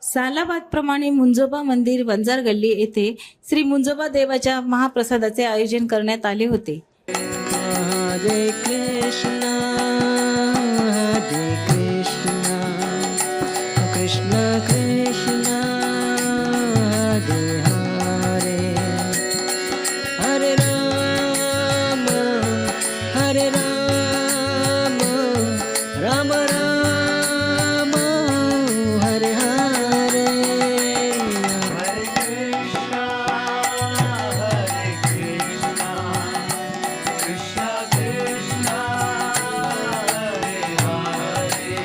सालाबादप्रमाणे मुंजोबा मंदिर वंजार गल्ली येथे श्री मुंजोबा देवाच्या महाप्रसादाचे आयोजन करण्यात आले होते। हरे कृष्णा कृष्ण कृष्णा हरे हरे राम राम राम हरे हरे हरे कृष्णा कृष्ण कृष्ण हरे हरे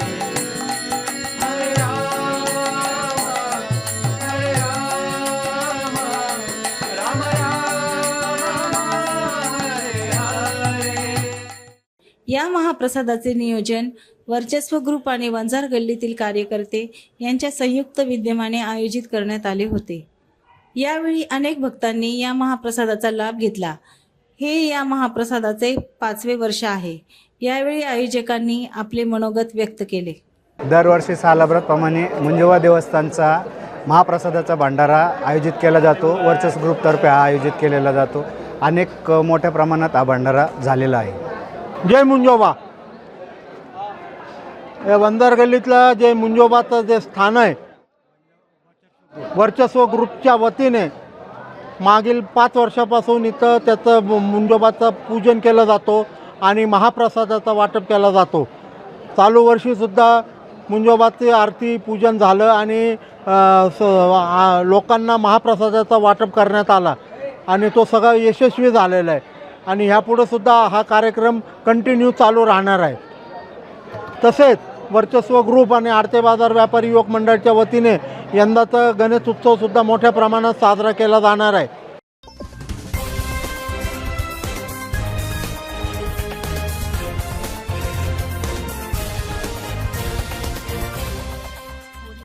हरे राम राम हरे हरे। या महाप्रसादाचे नियोजन वर्चस्व ग्रुप आणि वंजार गल्लीतील कार्यकर्ते यांच्या संयुक्त विद्यमाने आयोजित करण्यात आले होते। यावेळी अनेक भक्तांनी या महाप्रसादाचा लाभ घेतला। हे या महाप्रसादाचे 5वे वर्ष आहे। यावेळी आयोजकांनी आपले मनोगत व्यक्त केले। दरवर्षी सालाबादप्रमाणे मुंजोबा देवस्थानचा महाप्रसादाचा भंडारा आयोजित केला जातो। वर्चस्व ग्रुपतर्फे हा आयोजित केलेला जातो। अनेक मोठ्या प्रमाणात हा भंडारा झालेला आहे। जय मुंजोबा। या वंजार गल्लीतलं जे मुंजोबाचं जे स्थान आहे, वर्चस्व ग्रुपच्या वतीने मागील 5 वर्षापासून इथं त्याचं मुंजोबाचं पूजन केलं जातो आणि महाप्रसादाचा वाटप केला जातो। चालू वर्षीसुद्धा मुंजोबाची आरती पूजन झालं आणि लोकांना महाप्रसादाचा वाटप करण्यात आला आणि तो सगळा यशस्वी झालेला आहे आणि ह्यापुढेसुद्धा हा कार्यक्रम कंटिन्यू चालू राहणार आहे। तसेच वर्चस्व ग्रुप आणि आडते बाजार व्यापारी युवक मंडळाच्या वतीने यंदाचा गणेश उत्सवसुद्धा मोठ्या प्रमाणात साजरा केला जाणार आहे।